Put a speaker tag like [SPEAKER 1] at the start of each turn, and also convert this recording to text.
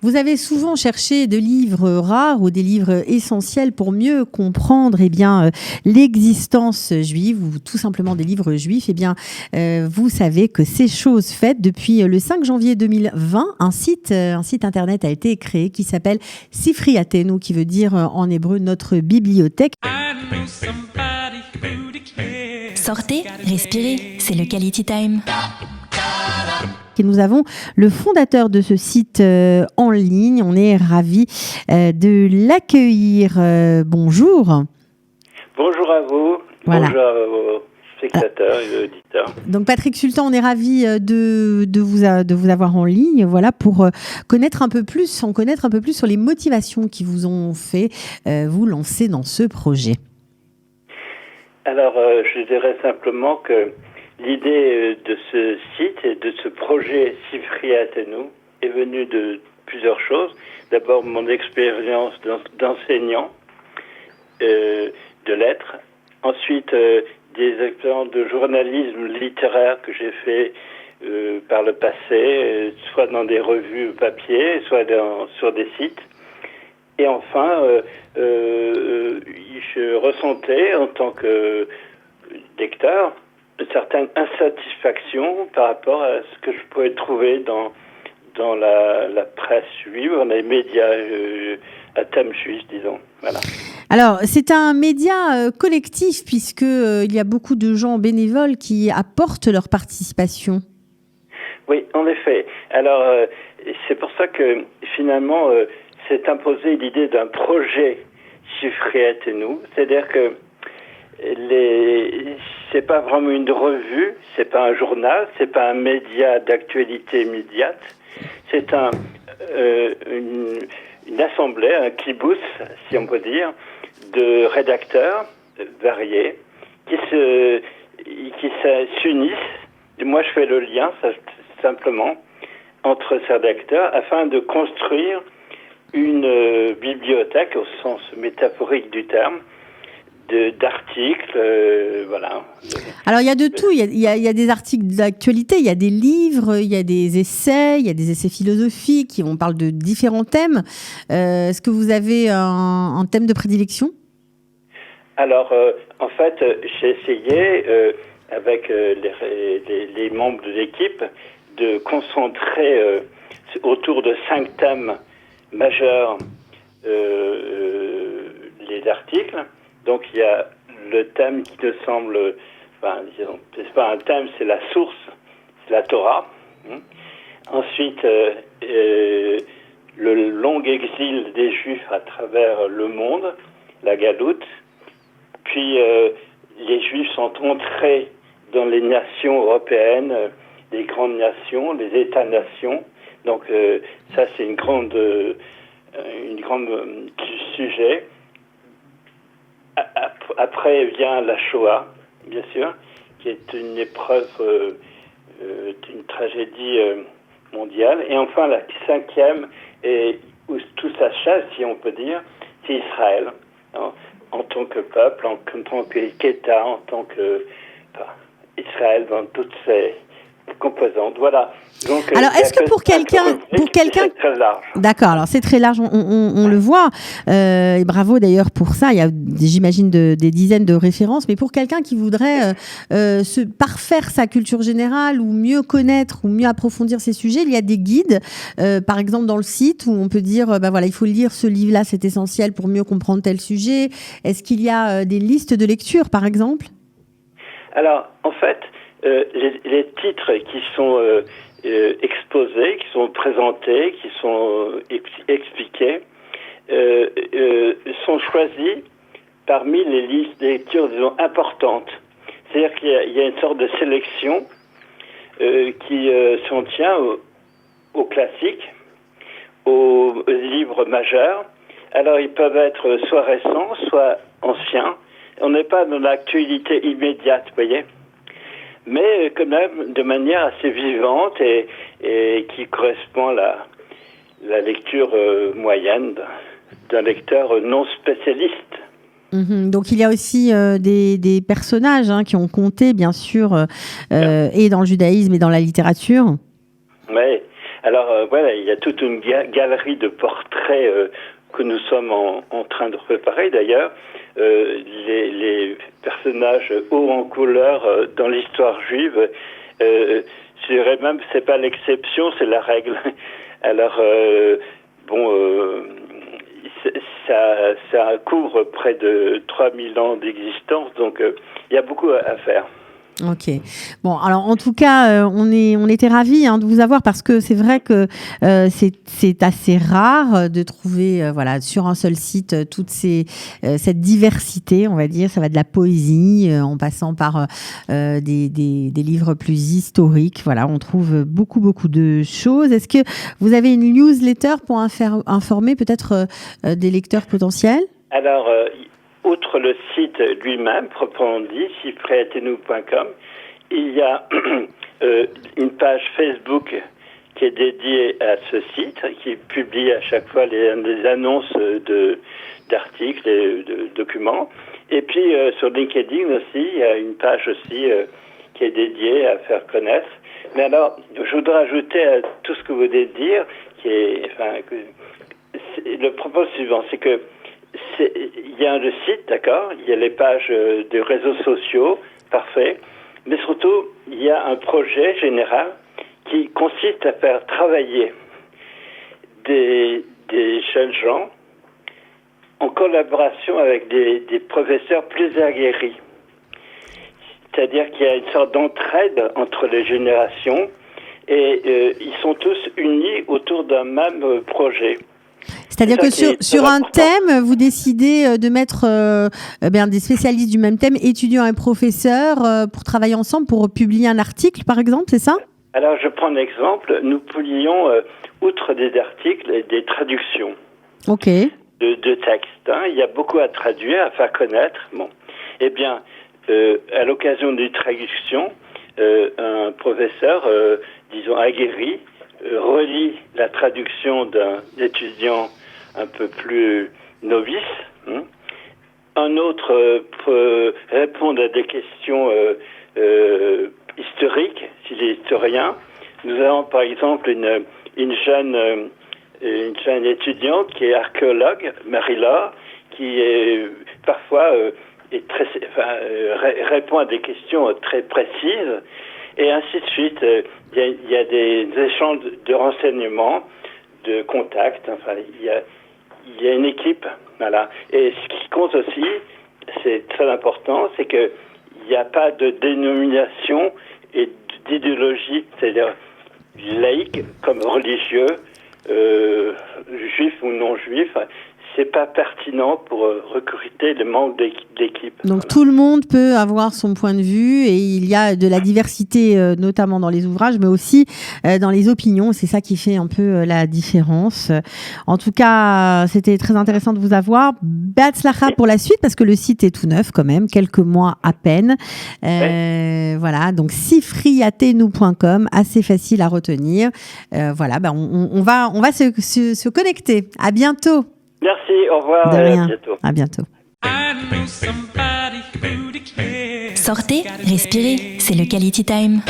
[SPEAKER 1] Vous avez souvent cherché des livres rares ou des livres essentiels pour mieux comprendre l'existence juive ou tout simplement des livres juifs. Vous savez que c'est chose faite depuis le 5 janvier 2020. Un site internet a été créé qui s'appelle Sifri Atenu, qui veut dire en hébreu notre bibliothèque.
[SPEAKER 2] Sortez, respirez, c'est le Quality Time.
[SPEAKER 1] Et nous avons le fondateur de ce site en ligne. On est ravis de l'accueillir. Bonjour.
[SPEAKER 3] Bonjour à vous.
[SPEAKER 1] Voilà.
[SPEAKER 3] Bonjour à vos spectateurs et auditeurs.
[SPEAKER 1] Donc Patrick Sultan, on est ravis de vous avoir en ligne, voilà, pour en connaître un peu plus sur les motivations qui vous ont fait vous lancer dans ce projet.
[SPEAKER 3] Alors, je dirais simplement que l'idée de ce site et de ce projet Sifri Atenu est venue de plusieurs choses. D'abord, mon expérience d'enseignant de lettres. Ensuite, des expériences de journalisme littéraire que j'ai fait par le passé, soit dans des revues papier, soit sur des sites. Et enfin, je ressentais en tant que lecteur une certaine insatisfaction par rapport à ce que je pouvais trouver dans la presse juive, dans les médias à thème juif, disons. Voilà.
[SPEAKER 1] Alors, c'est un média collectif puisque il y a beaucoup de gens bénévoles qui apportent leur participation.
[SPEAKER 3] Oui, en effet. Alors, c'est pour ça que finalement, s'est imposée l'idée d'un projet Sifri Atenu, c'est-à-dire que c'est pas vraiment une revue, c'est pas un journal, c'est pas un média d'actualité immédiate, c'est une assemblée, un kibbutz, si on peut dire, de rédacteurs variés qui s'unissent. Moi, je fais le lien, simplement, entre ces rédacteurs afin de construire une bibliothèque au sens métaphorique du terme, d'articles, voilà.
[SPEAKER 1] Alors, il y a de tout. Il y a des articles d'actualité, il y a des livres, il y a des essais philosophiques on parle de différents thèmes. Est-ce que vous avez un thème de prédilection ?
[SPEAKER 3] Alors, en fait, j'ai essayé, avec les membres de l'équipe, de concentrer autour de 5 thèmes majeurs les articles. Donc il y a le thème qui me semble, c'est pas un thème, c'est la source, c'est la Torah. Ensuite, le long exil des Juifs à travers le monde, la Galoute. Puis les Juifs sont entrés dans les nations européennes, les grandes nations, les États-nations. Donc ça c'est une grande sujet. Après vient la Shoah, bien sûr, qui est une épreuve, une tragédie mondiale. Et enfin, la 5e, et où tout s'achève, si on peut dire, c'est Israël. En tant que peuple, en tant qu'État, en tant que Israël dans toutes ses composantes. Voilà. Donc,
[SPEAKER 1] alors, est-ce que pour quelqu'un,
[SPEAKER 3] c'est très large.
[SPEAKER 1] D'accord. Alors, c'est très large. On le voit. Et bravo d'ailleurs pour ça. Il y a, j'imagine, des dizaines de références. Mais pour quelqu'un qui voudrait se parfaire sa culture générale ou mieux connaître ou mieux approfondir ces sujets, il y a des guides. Par exemple, dans le site où on peut dire, voilà, il faut lire ce livre-là, c'est essentiel pour mieux comprendre tel sujet. Est-ce qu'il y a des listes de lecture, par exemple ?
[SPEAKER 3] Alors, en fait, les titres qui sont exposés, qui sont présentés, qui sont expliqués, sont choisis parmi les listes de lecture, disons, importantes. C'est-à-dire qu'il y a une sorte de sélection qui s'en tient aux classiques, aux livres majeurs. Alors, ils peuvent être soit récents, soit anciens. On n'est pas dans l'actualité immédiate, vous voyez, mais quand même de manière assez vivante et qui correspond à la lecture moyenne d'un lecteur non spécialiste.
[SPEAKER 1] Donc il y a aussi des personnages qui ont compté, bien sûr, et dans le judaïsme et dans la littérature.
[SPEAKER 3] Oui. Alors voilà, il y a toute une galerie de portraits que nous sommes en train de préparer d'ailleurs. Les personnages hauts en couleur dans l'histoire juive, je dirais même c'est pas l'exception, c'est la règle. Alors ça couvre près de 3000 ans d'existence, donc il y a beaucoup à faire.
[SPEAKER 1] Ok. Bon, alors en tout cas, on était ravis de vous avoir parce que c'est vrai que c'est assez rare de trouver voilà, sur un seul site cette diversité, on va dire. Ça va de la poésie en passant par des livres plus historiques. Voilà, on trouve beaucoup de choses. Est-ce que vous avez une newsletter pour informer peut-être des lecteurs potentiels?
[SPEAKER 3] Alors, outre le site lui-même, proprement dit, sifriatenou.com, il y a une page Facebook qui est dédiée à ce site, qui publie à chaque fois des annonces d'articles et de documents. Et puis sur LinkedIn aussi, il y a une page aussi qui est dédiée à faire connaître. Mais alors, je voudrais ajouter à tout ce que vous venez de dire, le propos suivant, c'est que il y a le site, d'accord, il y a les pages des réseaux sociaux, parfait, mais surtout, il y a un projet général qui consiste à faire travailler des jeunes gens en collaboration avec des professeurs plus aguerris. C'est-à-dire qu'il y a une sorte d'entraide entre les générations et ils sont tous unis autour d'un même projet.
[SPEAKER 1] C'est-à-dire que sur un thème, vous décidez de mettre des spécialistes du même thème, étudiants et professeurs, pour travailler ensemble, pour publier un article, par exemple, c'est ça?
[SPEAKER 3] Alors, je prends un exemple. Nous publions, outre des articles, des traductions de textes. Il y a beaucoup à traduire, à faire connaître. Bon. Eh bien, à l'occasion des traductions, un professeur, disons aguerri, relit la traduction d'un étudiant un peu plus novice. Un autre peut répondre à des questions historiques, s'il est historien. Nous avons par exemple une jeune étudiante qui est archéologue, Marie-Laure, qui est parfois répond à des questions très précises, et ainsi de suite. Il y a des échanges de renseignements, de contacts. Enfin, il y a une équipe, voilà. Et ce qui compte aussi, c'est très important, c'est que il n'y a pas de dénomination et d'idéologie, c'est-à-dire laïque comme religieux, juif ou non juif. C'est pas pertinent pour recruter le manque d'équipe.
[SPEAKER 1] Donc tout le monde peut avoir son point de vue et il y a de la diversité notamment dans les ouvrages mais aussi dans les opinions. C'est ça qui fait un peu la différence. En tout cas, c'était très intéressant de vous avoir. Be'atzlacha pour la suite parce que le site est tout neuf quand même, quelques mois à peine. Voilà, donc sifriatenou.com, assez facile à retenir. Voilà, on va se connecter. À bientôt.
[SPEAKER 3] Merci, au revoir.
[SPEAKER 1] De rien.
[SPEAKER 3] À bientôt.
[SPEAKER 1] À bientôt.
[SPEAKER 2] Sortez, respirez, c'est le Quality Time.